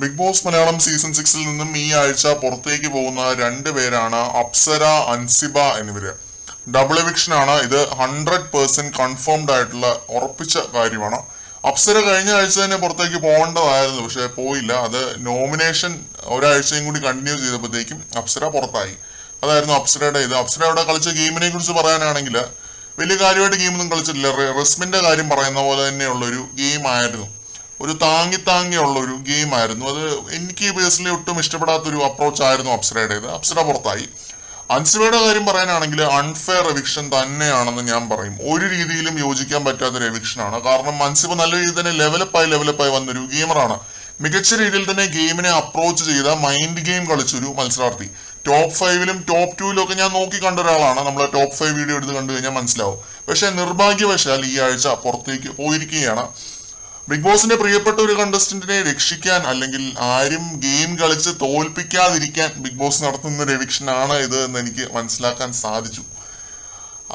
Big boss Malayalam season 6 നിന്നും ഈ ആഴ്ച പുറത്തേക്ക് പോകുന്ന രണ്ടുപേരാണ് അപ്സര, അൻസിബ എന്നിവര്. ഡബിൾ എവിക്ഷൻ ആണ് ഇത്. 100% കൺഫേംഡ് ആയിട്ടുള്ള ഉറപ്പിച്ച കാര്യമാണ്. അപ്സര കഴിഞ്ഞ ആഴ്ച തന്നെ പുറത്തേക്ക് പോകേണ്ടതായിരുന്നു, പക്ഷെ പോയില്ല. അത് നോമിനേഷൻ ഒരാഴ്ചയും കൂടി കണ്ടിന്യൂ ചെയ്തപ്പോഴത്തേക്കും അപ്സര പുറത്തായി. അതായിരുന്നു അപ്സരയുടെ ഇത്. അപ്സര അവിടെ കളിച്ച ഗെയിമിനെ കുറിച്ച് പറയാനാണെങ്കിൽ വലിയ കാര്യമായിട്ട് ഗെയിമൊന്നും കളിച്ചിട്ടില്ല. റെസ്മിന്റെ കാര്യം പറയുന്ന പോലെ തന്നെയുള്ള ഒരു ഗെയിം ആയിരുന്നു. ഒരു താങ്ങിയുള്ള ഒരു ഗെയിം ആയിരുന്നു അത്. എനിക്ക് പേഴ്സണലി ഒട്ടും ഇഷ്ടപ്പെടാത്തൊരു അപ്രോച്ച് ആയിരുന്നു അപ്സരയുടേത്. അപ്സര പുറത്തായി. അൻസിബയുടെ കാര്യം പറയാനാണെങ്കിൽ അൺഫെയർ എവിക്ഷൻ തന്നെയാണെന്ന് ഞാൻ പറയും. ഒരു രീതിയിലും യോജിക്കാൻ പറ്റാത്തൊരു എവിക്ഷൻ ആണ്. കാരണം അൻസിബ നല്ല രീതിയിൽ തന്നെ ലെവലപ്പായി വന്നൊരു ഗെയിമറാണ്. മികച്ച രീതിയിൽ തന്നെ ഗെയിമിനെ അപ്രോച്ച് ചെയ്ത മൈൻഡ് ഗെയിം കളിച്ചൊരു മത്സരാർത്ഥി. ടോപ്പ് 5-ലും ടോപ്പ് 2-ലും ഒക്കെ ഞാൻ നോക്കി കണ്ട ഒരാളാണ്. നമ്മൾ ടോപ്പ് 5 വീഡിയോ എടുത്ത് കണ്ടു കഴിഞ്ഞാൽ മനസ്സിലാവും. പക്ഷെ നിർഭാഗ്യവശാൽ ഈ ആഴ്ച പുറത്തേക്ക് പോയിരിക്കുകയാണ്. ബിഗ് ബോസിന്റെ പ്രിയപ്പെട്ട ഒരു കണ്ടസ്റ്റന്റിനെ രക്ഷിക്കാൻ അല്ലെങ്കിൽ ആരും ഗെയിം കളിച്ച് തോൽപ്പിക്കാതിരിക്കാൻ ബിഗ് ബോസ് നടത്തുന്ന ഒരു എവിക്ഷൻ ആണ് ഇത് എന്ന് എനിക്ക് മനസ്സിലാക്കാൻ സാധിച്ചു.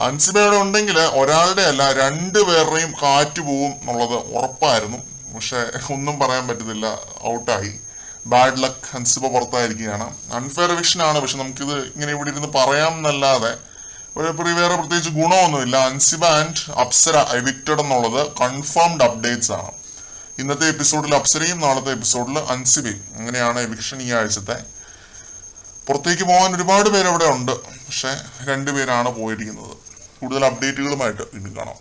അൻസിബയുടെ ഉണ്ടെങ്കിൽ ഒരാളുടെ അല്ല രണ്ടുപേരുടെയും കാറ്റ് പോവും എന്നുള്ളത് ഉറപ്പായിരുന്നു. പക്ഷെ ഒന്നും പറയാൻ പറ്റുന്നില്ല, ഔട്ടായി. ബാഡ് ലക്ക്, അൻസിബ പുറത്തായിരിക്കുകയാണ്. അൺഫെയർ എവിക്ഷൻ ആണ്. പക്ഷെ നമുക്കിത് ഇങ്ങനെ ഇവിടെ ഇരുന്ന് പറയാം എന്നല്ലാതെ വേറെ പ്രത്യേകിച്ച് ഗുണമൊന്നുമില്ല. അൻസിബ ആൻഡ് അപ്സര എവിക്റ്റഡ് എന്നുള്ളത് കൺഫേംഡ് അപ്ഡേറ്റ്സ് ആണ്. ഇന്നത്തെ എപ്പിസോഡിൽ അപ്സരയും നാളത്തെ എപ്പിസോഡിൽ അൻസിബയും. അങ്ങനെയാണ് എവിക്ഷൻ ഈ ആഴ്ചത്തെ. പുറത്തേക്ക് പോകാൻ ഒരുപാട് പേര് അവിടെ ഉണ്ട്, പക്ഷെ രണ്ടുപേരാണ് പോയിരിക്കുന്നത്. കൂടുതൽ അപ്ഡേറ്റുകളുമായിട്ട് വീണ്ടും കാണാം.